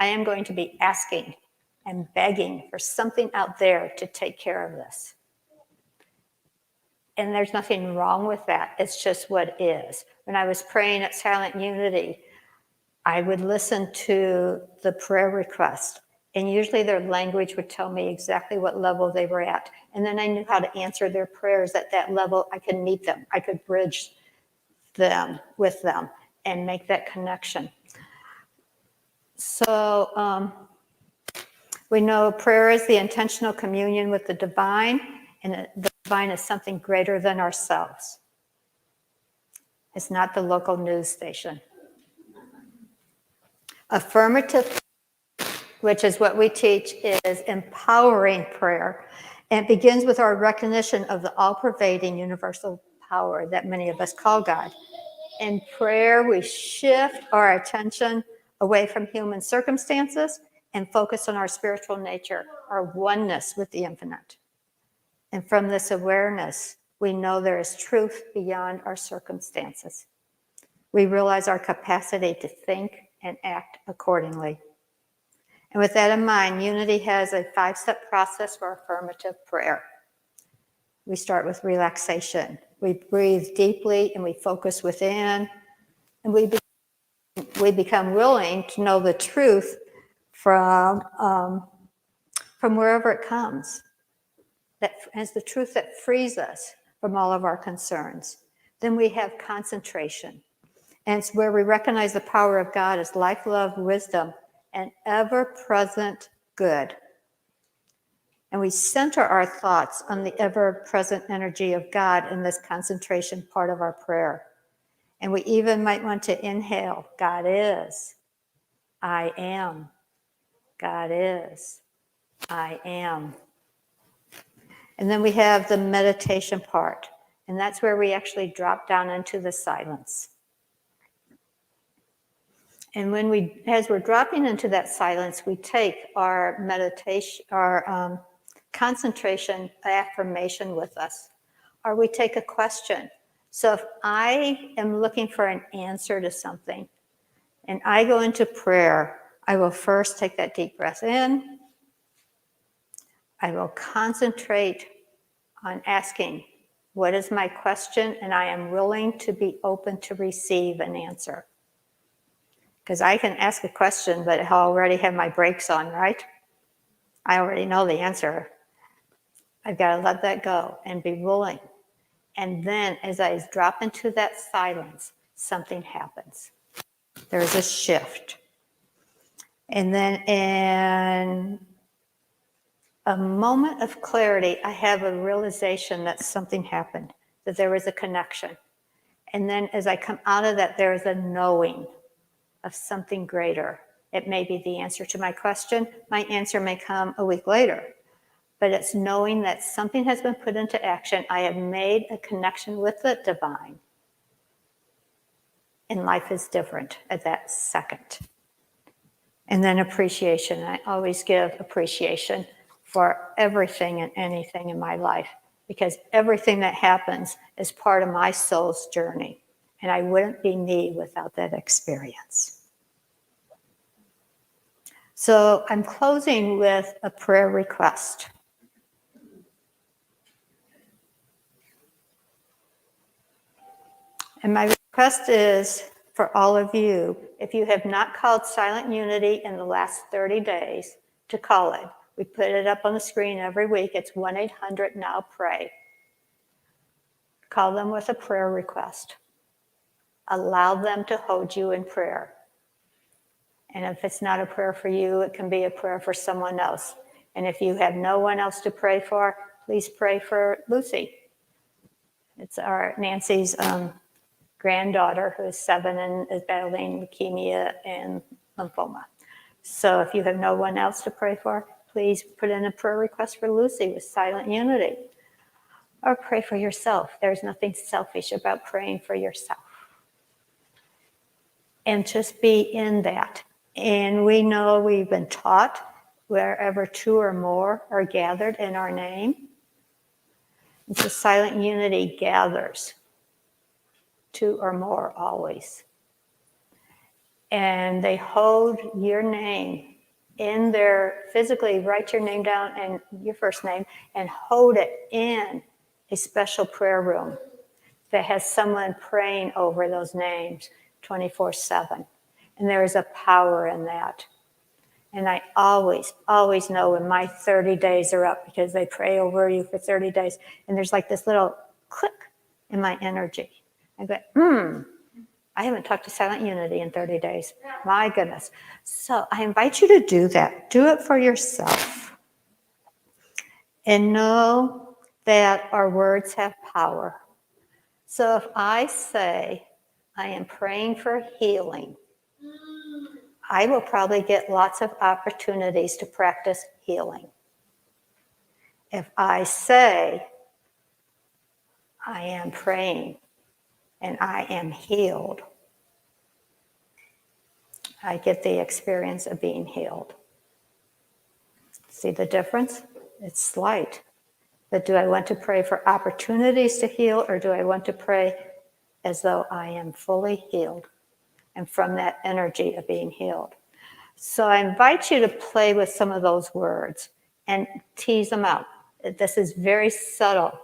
I am going to be asking and begging for something out there to take care of this. And there's nothing wrong with that. It's just what is. When I was praying at Silent Unity, I would listen to the prayer request, and usually their language would tell me exactly what level they were at. And then I knew how to answer their prayers at that level. I could meet them. I could bridge them with them and make that connection. So we know prayer is the intentional communion with the divine, and the divine is something greater than ourselves. It's not the local news station. Affirmative, which is what we teach, is empowering prayer. And it begins with our recognition of the all-pervading universal power that many of us call God. In prayer, we shift our attention away from human circumstances and focus on our spiritual nature, our oneness with the infinite. And from this awareness, we know there is truth beyond our circumstances. We realize our capacity to think and act accordingly. And with that in mind, Unity has a 5-step process for affirmative prayer. We start with relaxation. We breathe deeply and we focus within, and we become willing to know the truth from wherever it comes. That is the truth that frees us from all of our concerns. Then we have concentration. And it's where we recognize the power of God as life, love, wisdom, and ever-present good. And we center our thoughts on the ever-present energy of God in this concentration part of our prayer. And we even might want to inhale, God is, I am. God is, I am. And then we have the meditation part. And that's where we actually drop down into the silence. And as we're dropping into that silence, we take our meditation, our concentration affirmation with us, or we take a question. So if I am looking for an answer to something, and I go into prayer, I will first take that deep breath in. I will concentrate on asking, what is my question? And I am willing to be open to receive an answer. Because I can ask a question, but I already have my brakes on, right? I already know the answer. I've got to let that go and be willing. And then as I drop into that silence, something happens. There's a shift. And then in a moment of clarity, I have a realization that something happened, that there was a connection. And then as I come out of that, there is a knowing of something greater. It may be the answer to my question. My answer may come a week later. But it's knowing that something has been put into action. I have made a connection with the divine. And life is different at that second. And then appreciation. I always give appreciation for everything and anything in my life, because everything that happens is part of my soul's journey. And I wouldn't be me without that experience. So I'm closing with a prayer request. And my request is for all of you, if you have not called Silent Unity in the last 30 days, to call it. We put it up on the screen every week. It's 1-800-NOW-PRAY. Call them with a prayer request. Allow them to hold you in prayer. And if it's not a prayer for you, it can be a prayer for someone else. And if you have no one else to pray for, please pray for Lucy. It's our Nancy's granddaughter who is 7 and is battling leukemia and lymphoma. So if you have no one else to pray for, please put in a prayer request for Lucy with Silent Unity. Or pray for yourself. There's nothing selfish about praying for yourself. And just be in that. And we know we've been taught wherever 2 or more are gathered in our name. And so Silent Unity gathers two or more always. And they hold your name in their, physically write your name down and your first name and hold it in a special prayer room that has someone praying over those names 24/7. And there is a power in that. And I always, always know when my 30 days are up because they pray over you for 30 days. And there's like this little click in my energy. I go, I haven't talked to Silent Unity in 30 days. My goodness. So I invite you to do that. Do it for yourself. And know that our words have power. So if I say, I am praying for healing, I will probably get lots of opportunities to practice healing. If I say, I am praying and I am healed, I get the experience of being healed. See the difference? It's slight. But do I want to pray for opportunities to heal, or do I want to pray as though I am fully healed and from that energy of being healed? So I invite you to play with some of those words and tease them out. This is very subtle.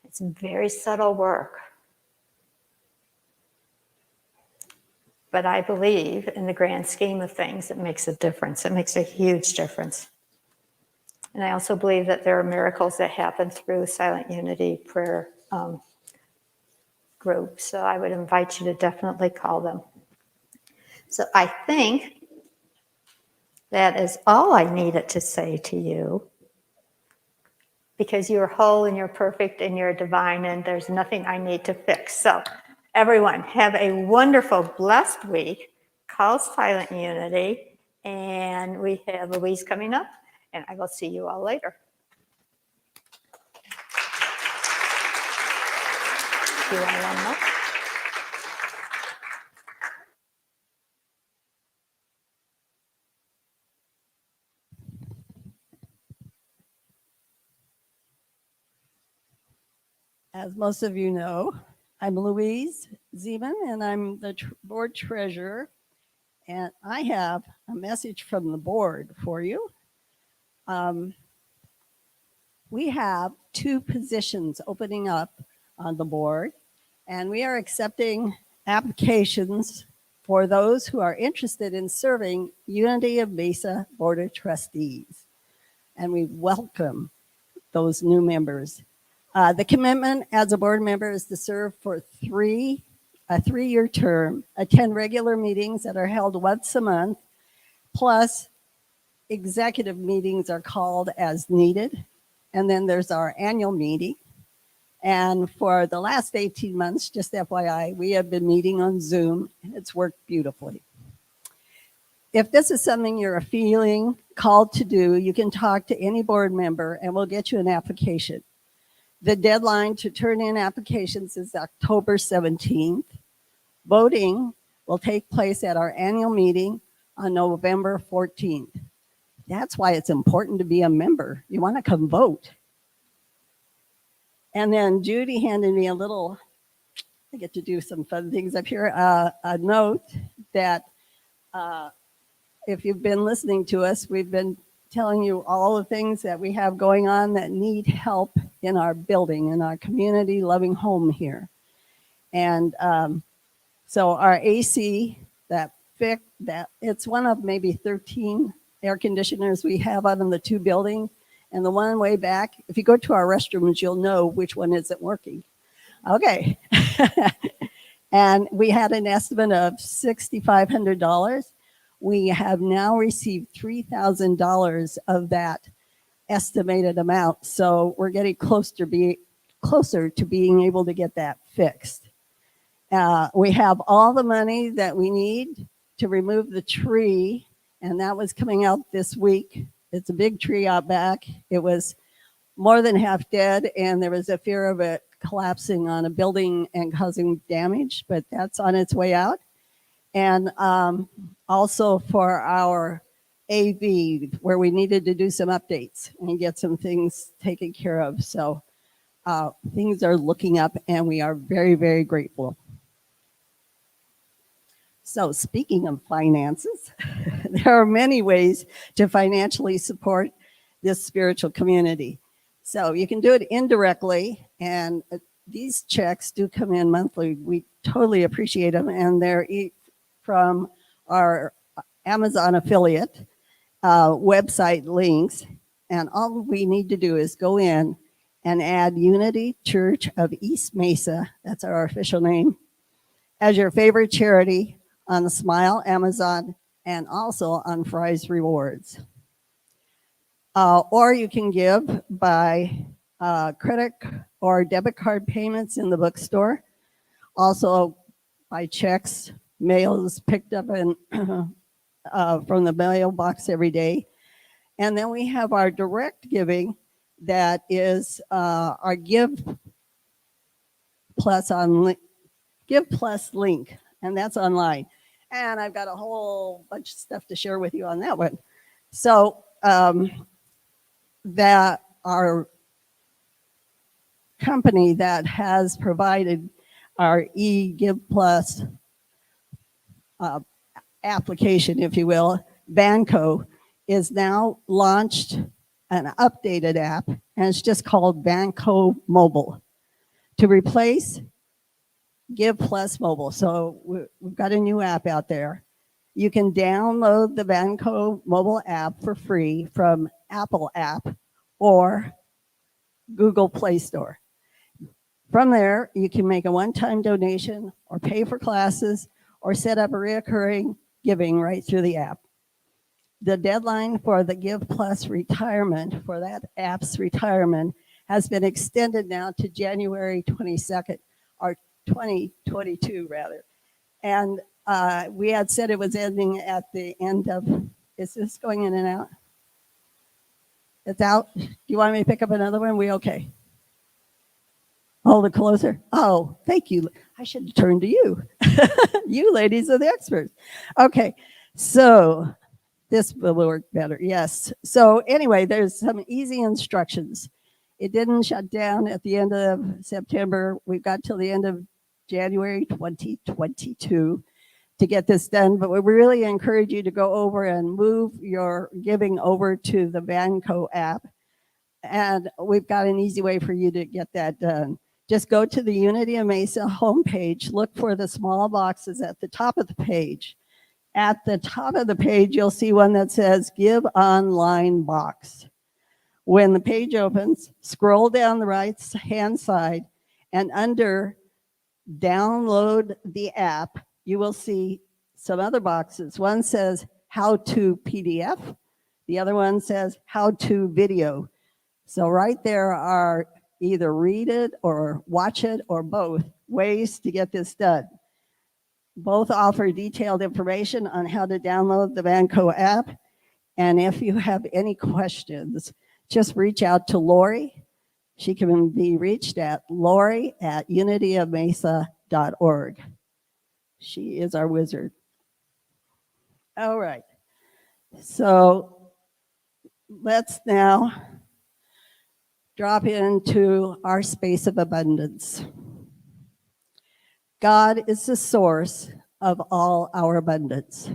It's very subtle work. But I believe in the grand scheme of things, it makes a difference. It makes a huge difference. And I also believe that there are miracles that happen through Silent Unity prayer group. So I would invite you to definitely call them. So I think that is all I needed to say to you, because you're whole and you're perfect and you're divine and there's nothing I need to fix. So everyone, have a wonderful, blessed week. Call Silent Unity, and we have Louise coming up, and I will see you all later. Do you want one more? As most of you know, I'm Louise Zeman, and I'm the board treasurer. And I have a message from the board for you. We have 2 positions opening up on the board, and we are accepting applications for those who are interested in serving Unity of Mesa Board of Trustees. And we welcome those new members. The commitment as a board member is to serve for a 3-year term, attend regular meetings that are held once a month, plus executive meetings are called as needed. And then there's our annual meeting. And for the last 18 months, just FYI, we have been meeting on Zoom. It's worked beautifully. If this is something you're feeling called to do, you can talk to any board member and we'll get you an application. The deadline to turn in applications is October 17th. Voting will take place at our annual meeting on November 14th. That's why it's important to be a member. You want to come vote. And then Judy handed me a little, I get to do some fun things up here, a note that if you've been listening to us, we've been telling you all the things that we have going on that need help in our building, in our community loving home here. And so our AC, that it's one of maybe 13 air conditioners we have out in the 2 buildings. And the one way back, if you go to our restrooms, you'll know which one isn't working. Okay. And we had an estimate of $6,500. We have now received $3,000 of that estimated amount. So we're getting closer to being able to get that fixed. We have all the money that we need to remove the tree, and that was coming out this week. It's a big tree out back. It was more than half dead, and there was a fear of it collapsing on a building and causing damage, but that's on its way out. And also for our AV, where we needed to do some updates and get some things taken care of. So things are looking up, and we are very, very grateful. So speaking of finances, there are many ways to financially support this spiritual community. So you can do it indirectly, and these checks do come in monthly. We totally appreciate them, and they're from our Amazon affiliate website links. And all we need to do is go in and add Unity Church of East Mesa, that's our official name, as your favorite charity on the Smile Amazon and also on Fry's Rewards. Or you can give by credit or debit card payments in the bookstore. Also by checks, mails picked up in, from the mailbox every day. And then we have our direct giving that is our Give Plus link, and that's online. And I've got a whole bunch of stuff to share with you on that one. So that our company that has provided our eGive Plus application, if you will, Banco, is now launched an updated app, and it's just called Banco Mobile to replace Give Plus Mobile. So we've got a new app out there. You can download the Banco mobile app for free from Apple app or Google Play Store. From there, you can make a one-time donation or pay for classes or set up a recurring giving right through the app. The deadline for the Give Plus retirement, for that app's retirement, has been extended now to January 22nd, or 2022 rather. And we had said it was ending at the end of, is this going in and out? It's out? Do you want me to pick up another one? We okay? Hold it closer. Oh, thank you. I should turn to you. You ladies are the experts. Okay, so this will work better. Yes. So anyway, there's some easy instructions. It didn't shut down at the end of September. We've got till the end of January 2022 to get this done, but we really encourage you to go over and move your giving over to the Banco app. And we've got an easy way for you to get that done. Just go to the Unity of Mesa homepage, look for the small boxes at the top of the page. At the top of the page, you'll see one that says Give Online Box. When the page opens, scroll down the right-hand side, and under Download the App, you will see some other boxes. One says How to PDF. The other one says How to Video. So right there are either read it or watch it or both ways to get this done. Both offer detailed information on how to download the Banco app. And if you have any questions, just reach out to Lori. She can be reached at lori@unityofmesa.org. She is our wizard. All right. So let's now drop into our space of abundance. God is the source of all our abundance.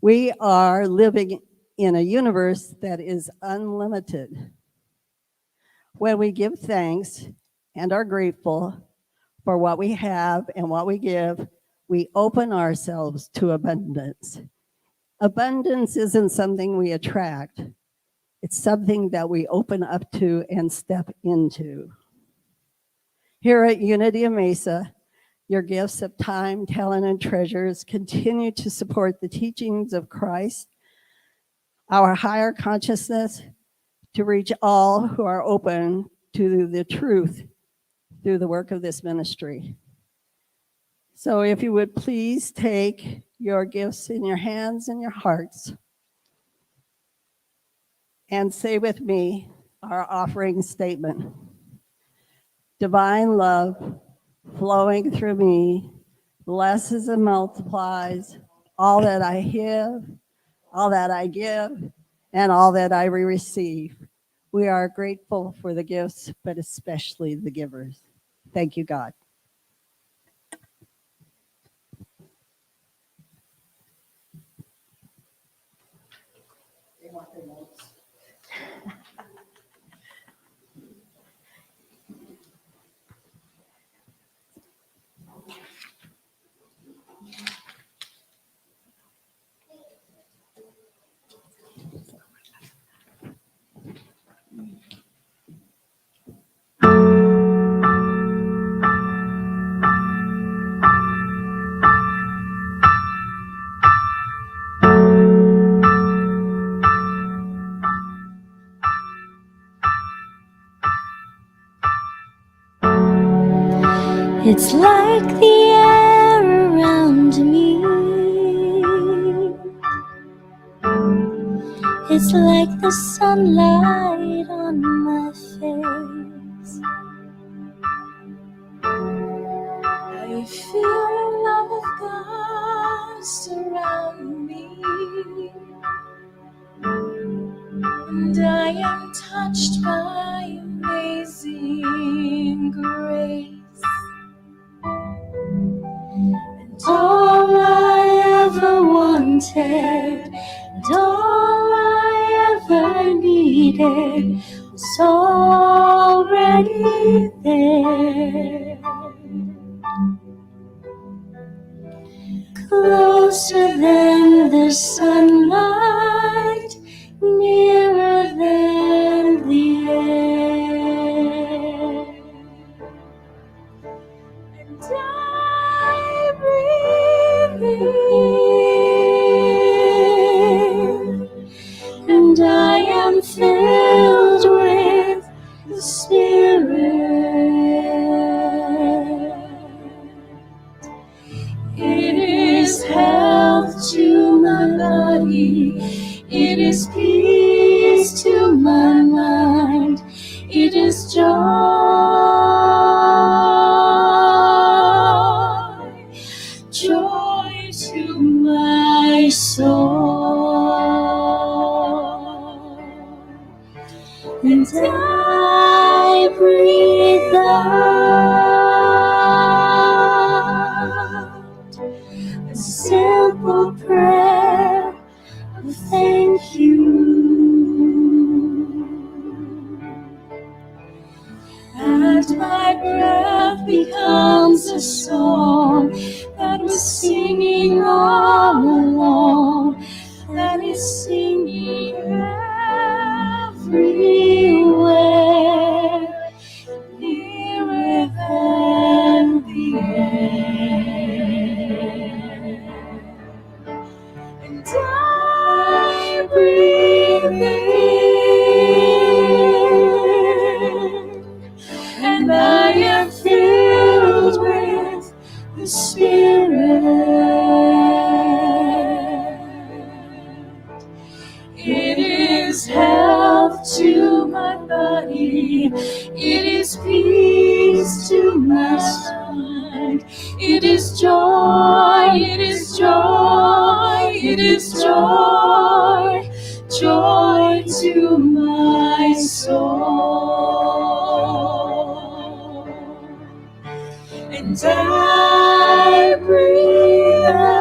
We are living in a universe that is unlimited. When we give thanks and are grateful for what we have and what we give, we open ourselves to abundance. Abundance isn't something we attract. It's something that we open up to and step into. Here at Unity of Mesa, your gifts of time, talent, and treasures continue to support the teachings of Christ, our higher consciousness, to reach all who are open to the truth through the work of this ministry. So if you would please take your gifts in your hands and your hearts and say with me our offering statement. Divine love flowing through me blesses and multiplies all that I have, all that I give, and all that I receive. We are grateful for the gifts, but especially the givers. Thank you, God. It's like the air around me. It's like the sunlight on my face. I feel the love of God surround me, and I am touched by amazing grace. And all I ever wanted, and all I ever needed was already there. Closer than the sunlight, nearer than the air. And I breathe in, and I am filled with the Spirit. It is health to my body, it is peace to my mind, it is joy, joy to my soul. And I breathe out a simple prayer of thank you. And my breath becomes a song that was singing all along, that is singing everywhere, nearer than the air. And I breathe in, and I am filled with the Spirit. It is health to my body, it is peace to my mind, it is joy, it is joy, it is joy, joy to my soul. And I breathe out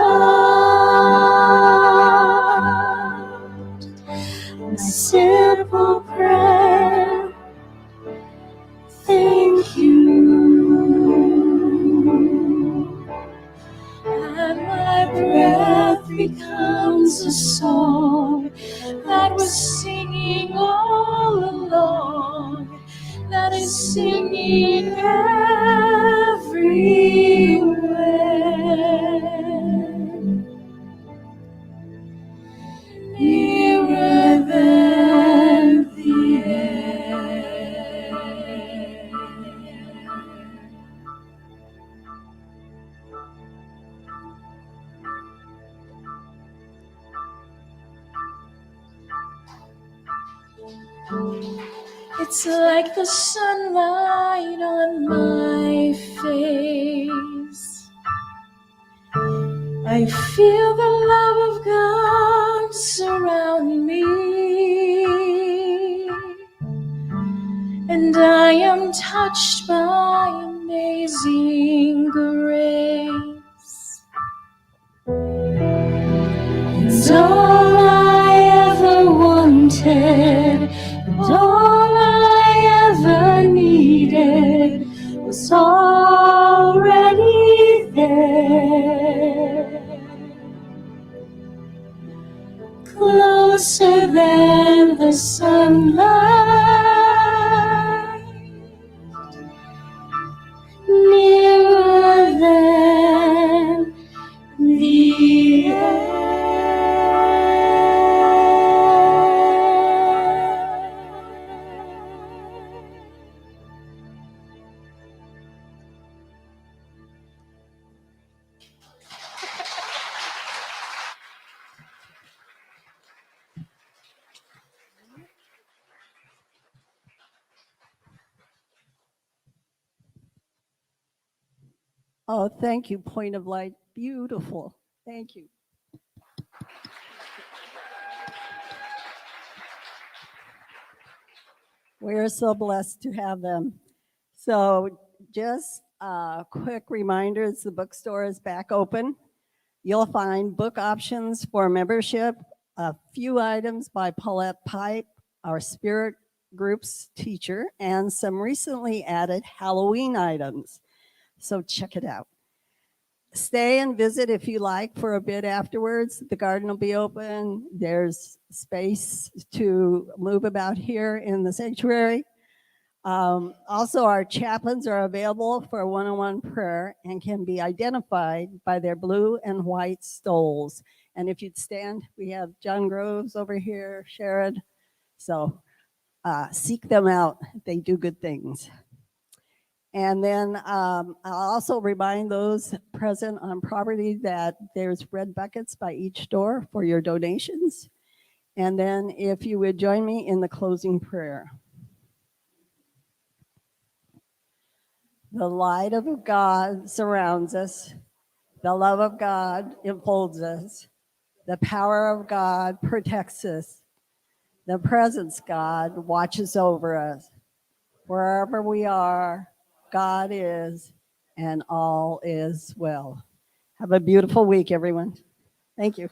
a simple prayer, thank you. And my breath becomes a song that was singing all along, that is singing everywhere, nearer than the air. It's like the sunlight on my face. I feel the love of God surround me, and I am touched by amazing grace. It's all I ever wanted, and all I ever needed was already there. Closer than the sunlight, nearer than the air. Oh, thank you, Point of Light. Beautiful. Thank you. We're so blessed to have them. So just quick reminders, the bookstore is back open. You'll find book options for membership, a few items by Paulette Pipe, our spirit group's teacher, and some recently added Halloween items. So check it out. Stay and visit if you like for a bit afterwards. The garden will be open. There's space to move about here in the sanctuary. Also, our chaplains are available for one-on-one prayer and can be identified by their blue and white stoles. And if you'd stand, we have John Groves over here, Sharon. So seek them out. They do good things. And then I'll also remind those present on property that there's red buckets by each door for your donations. And then if you would join me in the closing prayer. The light of God surrounds us. The love of God enfolds us. The power of God protects us. The presence of God watches over us. Wherever we are, God is, and all is well. Have a beautiful week, everyone. Thank you.